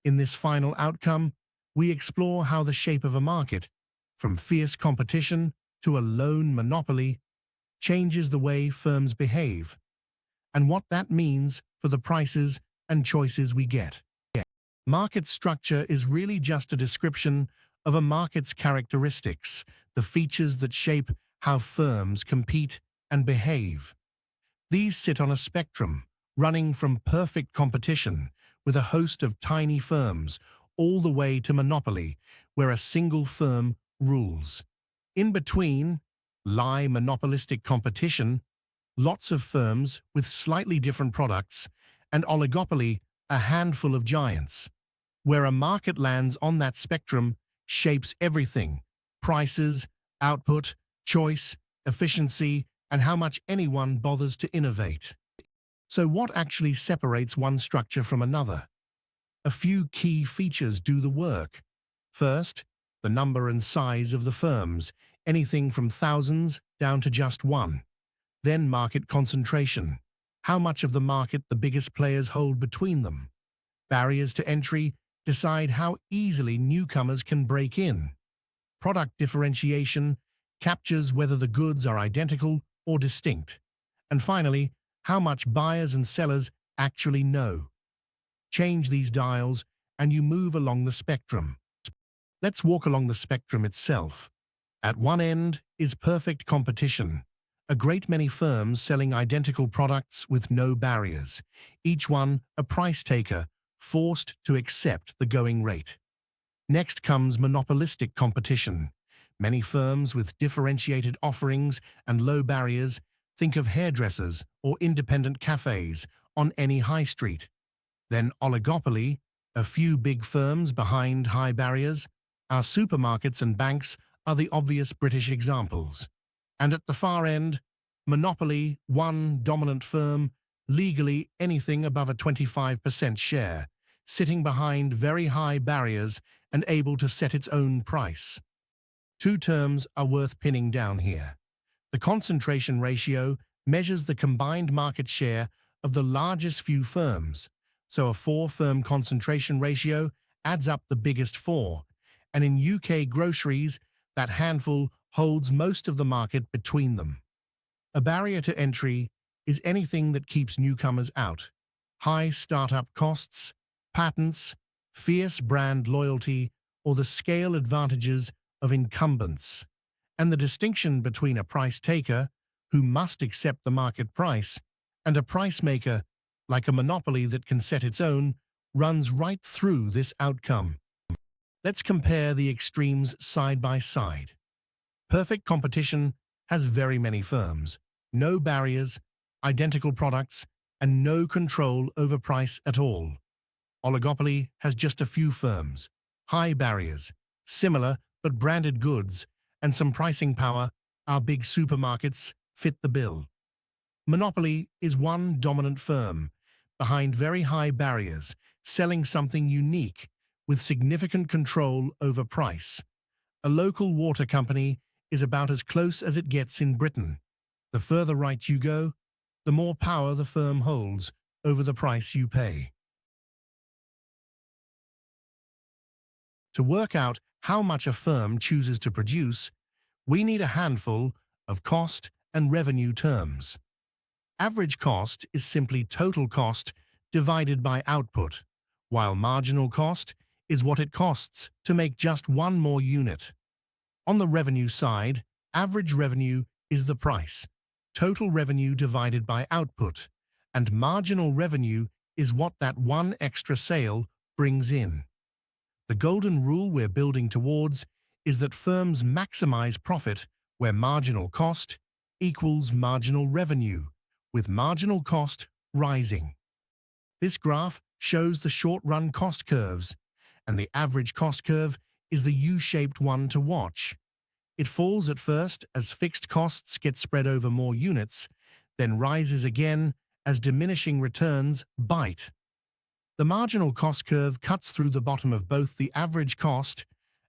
In this final outcome, we explore how the shape of a market, from fierce competition to a lone monopoly, changes the way firms behave, and what that means for the prices and choices we get. Market structure is really just a description of a market's characteristics, the features that shape how firms compete and behave. These sit on a spectrum, running from perfect competition with a host of tiny firms all the way to monopoly, where a single firm rules. In between lie monopolistic competition, lots of firms with slightly different products, and oligopoly, a handful of giants. Where a market lands on that spectrum shapes everything: prices, output, choice, efficiency, and how much anyone bothers to innovate. So what actually separates one structure from another? A few key features do the work. First, the number and size of the firms, anything from thousands down to just one. Then market concentration, how much of the market the biggest players hold between them. Barriers to entry decide how easily newcomers can break in. Product differentiation captures whether the goods are identical or distinct. And finally, how much buyers and sellers actually know. Change these dials and you move along the spectrum. Let's walk along the spectrum itself. At one end is perfect competition, a great many firms selling identical products with no barriers, each one a price taker, forced to accept the going rate. Next comes monopolistic competition. Many firms with differentiated offerings and low barriers. Think of hairdressers or independent cafes on any high street. Then oligopoly, a few big firms behind high barriers. Our supermarkets and banks are the obvious British examples. And at the far end, monopoly, one dominant firm, legally anything above a 25% share, sitting behind very high barriers and able to set its own price. Two terms are worth pinning down here. The concentration ratio measures the combined market share of the largest few firms, so a 4-firm concentration ratio adds up the biggest 4, and in UK groceries, that handful holds most of the market between them. A barrier to entry is anything that keeps newcomers out. High startup costs, patents, fierce brand loyalty, or the scale advantages of incumbents. And the distinction between a price taker, who must accept the market price, and a price maker, like a monopoly that can set its own, runs right through this outcome. Let's compare the extremes side by side. Perfect competition has very many firms, no barriers, identical products, and no control over price at all. Oligopoly has just a few firms, high barriers, similar but branded goods, and some pricing power. Our big supermarkets fit the bill. Monopoly is one dominant firm, behind very high barriers, selling something unique, with significant control over price. A local water company is about as close as it gets in Britain. The further right you go, the more power the firm holds over the price you pay. To work out how much a firm chooses to produce, we need a handful of cost and revenue terms. Average cost is simply total cost divided by output, while marginal cost is what it costs to make just one more unit. On the revenue side, average revenue is the price, total revenue divided by output, and marginal revenue is what that one extra sale brings in. The golden rule we're building towards is that firms maximize profit where marginal cost equals marginal revenue, with marginal cost rising. This graph shows the short-run cost curves, and the average cost curve is the U-shaped one to watch. It falls at first as fixed costs get spread over more units, then rises again as diminishing returns bite. The marginal cost curve cuts through the bottom of both the average cost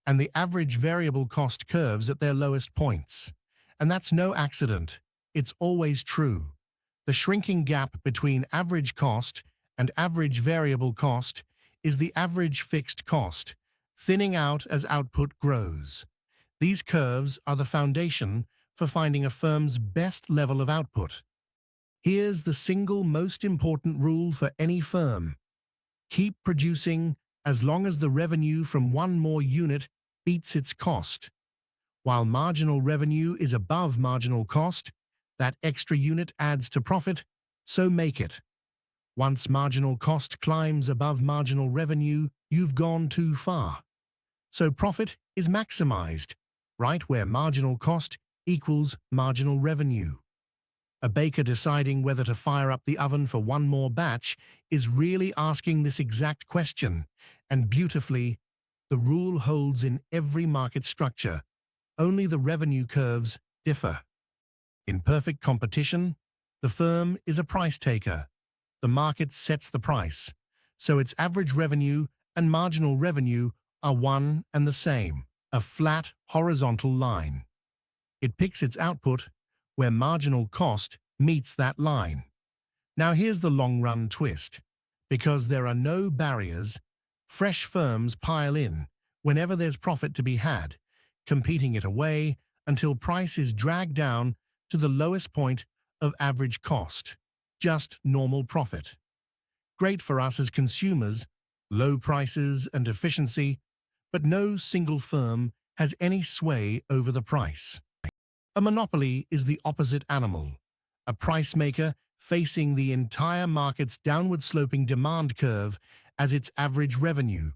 and the average variable cost curves at their lowest points. And that's no accident. It's always true. The shrinking gap between average cost and average variable cost is the average fixed cost, thinning out as output grows. These curves are the foundation for finding a firm's best level of output. Here's the single most important rule for any firm. Keep producing as long as the revenue from one more unit beats its cost. While marginal revenue is above marginal cost, that extra unit adds to profit, so make it. Once marginal cost climbs above marginal revenue, you've gone too far. So profit is maximized, right where marginal cost equals marginal revenue. A baker deciding whether to fire up the oven for one more batch is really asking this exact question, and beautifully, the rule holds in every market structure. Only the revenue curves differ. In perfect competition, the firm is a price taker. The market sets the price, so its average revenue and marginal revenue are one and the same, a flat horizontal line. It picks its output where marginal cost meets that line. Now here's the long-run twist. Because there are no barriers, fresh firms pile in whenever there's profit to be had, competing it away until price is dragged down to the lowest point of average cost, just normal profit. Great for us as consumers, low prices and efficiency, but no single firm has any sway over the price. A monopoly is the opposite animal, a price maker facing the entire market's downward-sloping demand curve as its average revenue.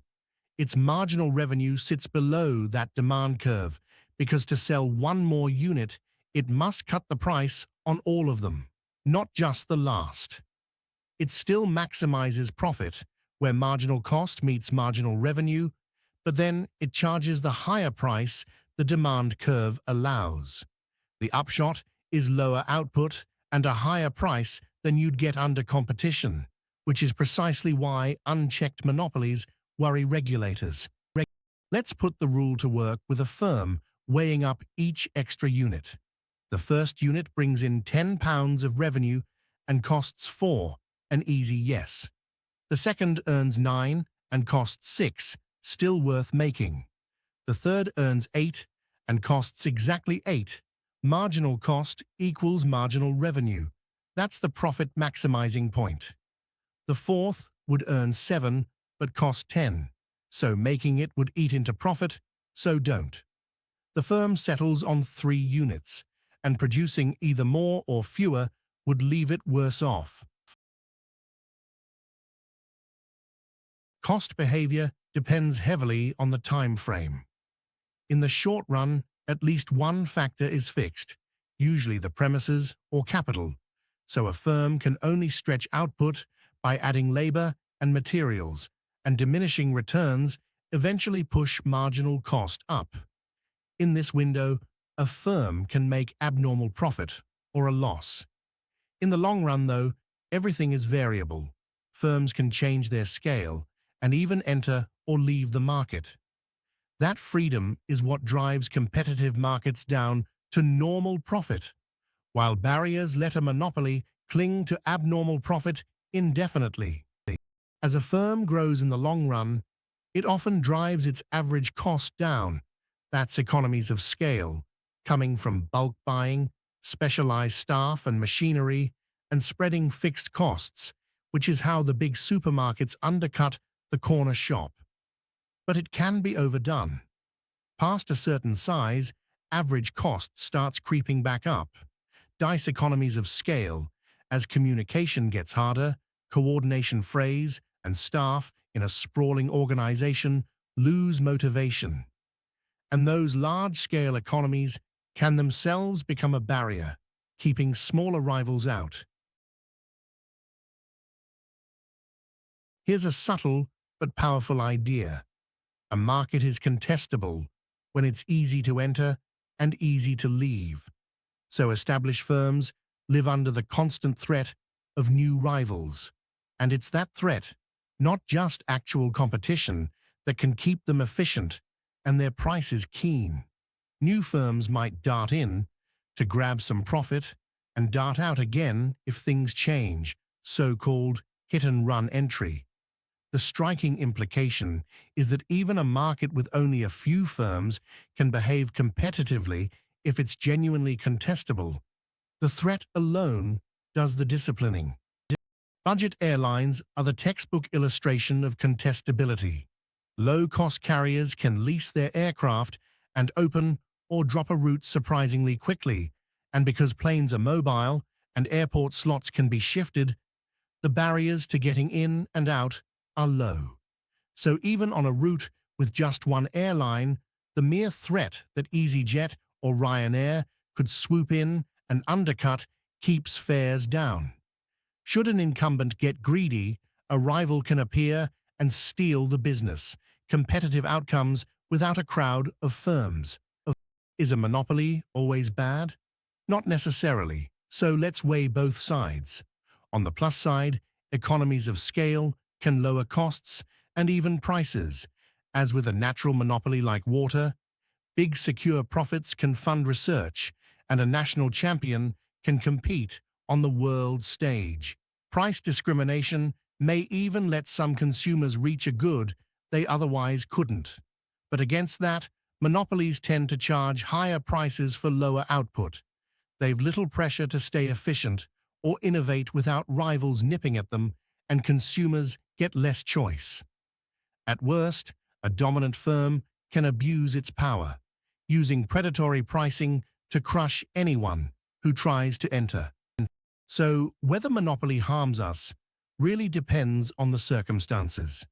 Its marginal revenue sits below that demand curve because to sell one more unit, it must cut the price on all of them, not just the last. It still maximizes profit where marginal cost meets marginal revenue, but then it charges the higher price the demand curve allows. The upshot is lower output and a higher price than you'd get under competition, which is precisely why unchecked monopolies worry regulators. Let's put the rule to work with a firm weighing up each extra unit. The first unit brings in £10 of revenue and costs 4, an easy yes. The second earns 9 and costs 6, still worth making. The third earns 8 and costs exactly 8. Marginal cost equals marginal revenue. That's the profit maximizing point. The fourth would earn 7 but cost 10, so making it would eat into profit, so don't. The firm settles on 3 units, and producing either more or fewer would leave it worse off. Cost behavior depends heavily on the time frame. In the short run, at least one factor is fixed, usually the premises or capital, so a firm can only stretch output by adding labor and materials, and diminishing returns eventually push marginal cost up. In this window, a firm can make abnormal profit or a loss. In the long run, though, everything is variable. Firms can change their scale and even enter or leave the market. That freedom is what drives competitive markets down to normal profit, while barriers let a monopoly cling to abnormal profit indefinitely. As a firm grows in the long run, it often drives its average cost down. That's economies of scale, coming from bulk buying, specialized staff and machinery, and spreading fixed costs, which is how the big supermarkets undercut the corner shop. But it can be overdone. Past a certain size, average cost starts creeping back up. Dice economies of scale, as communication gets harder, coordination frays, and staff in a sprawling organization lose motivation. And those large-scale economies can themselves become a barrier, keeping smaller rivals out. Here's a subtle but powerful idea. A market is contestable when it's easy to enter and easy to leave. So established firms live under the constant threat of new rivals. And it's that threat, not just actual competition, that can keep them efficient and their prices keen. New firms might dart in to grab some profit and dart out again if things change, so-called hit-and-run entry. The striking implication is that even a market with only a few firms can behave competitively if it's genuinely contestable. The threat alone does the disciplining. Budget airlines are the textbook illustration of contestability. Low-cost carriers can lease their aircraft and open or drop a route surprisingly quickly, and because planes are mobile and airport slots can be shifted, the barriers to getting in and out are low. So even on a route with just one airline, the mere threat that EasyJet or Ryanair could swoop in and undercut keeps fares down. Should an incumbent get greedy, a rival can appear and steal the business. Competitive outcomes without a crowd of firms. Is a monopoly always bad? Not necessarily, so let's weigh both sides. On the plus side, economies of scale can lower costs and even prices. As with a natural monopoly like water, big secure profits can fund research, and a national champion can compete on the world stage. Price discrimination may even let some consumers reach a good they otherwise couldn't. But against that, monopolies tend to charge higher prices for lower output. They've little pressure to stay efficient or innovate without rivals nipping at them, and consumers get less choice. At worst, a dominant firm can abuse its power, using predatory pricing to crush anyone who tries to enter. So, whether monopoly harms us really depends on the circumstances.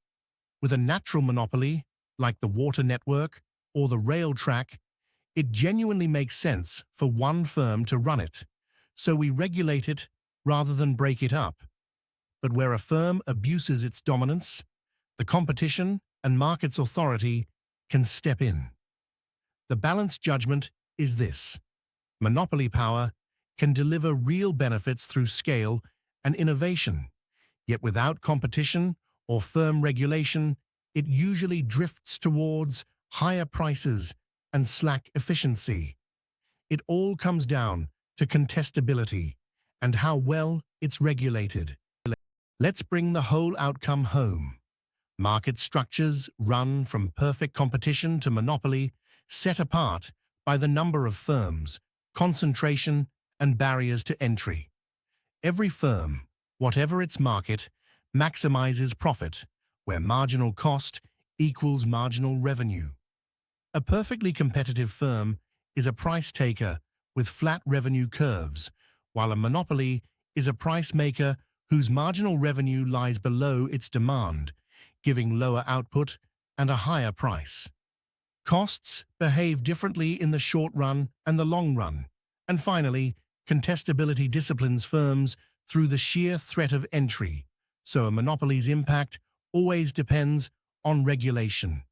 With a natural monopoly, like the water network or the rail track, it genuinely makes sense for one firm to run it, so we regulate it rather than break it up. But where a firm abuses its dominance, the competition and markets authority can step in. The balanced judgment is this: monopoly power can deliver real benefits through scale and innovation, yet without competition or firm regulation, it usually drifts towards higher prices and slack efficiency. It all comes down to contestability and how well it's regulated. Let's bring the whole outcome home. Market structures run from perfect competition to monopoly, set apart by the number of firms, concentration, and barriers to entry. Every firm, whatever its market, maximizes profit, where marginal cost equals marginal revenue. A perfectly competitive firm is a price taker with flat revenue curves, while a monopoly is a price maker whose marginal revenue lies below its demand, giving lower output and a higher price. Costs behave differently in the short run and the long run. And finally, contestability disciplines firms through the sheer threat of entry, so a monopoly's impact always depends on regulation.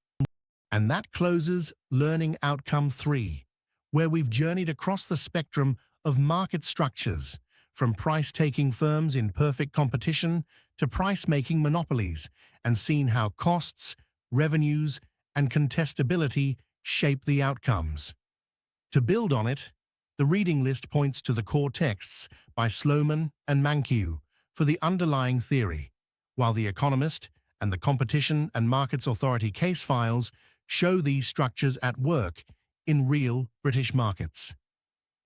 And that closes Learning Outcome 3, where we've journeyed across the spectrum of market structures, from price-taking firms in perfect competition to price-making monopolies, and seen how costs, revenues, and contestability shape the outcomes. To build on it, the reading list points to the core texts by Sloman and Mankiw for the underlying theory, while The Economist and the Competition and Markets Authority case files show these structures at work in real British markets.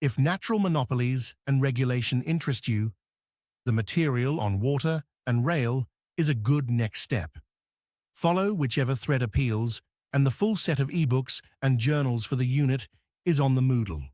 If natural monopolies and regulation interest you, the material on water and rail is a good next step. Follow whichever thread appeals, and the full set of ebooks and journals for the unit is on the Moodle.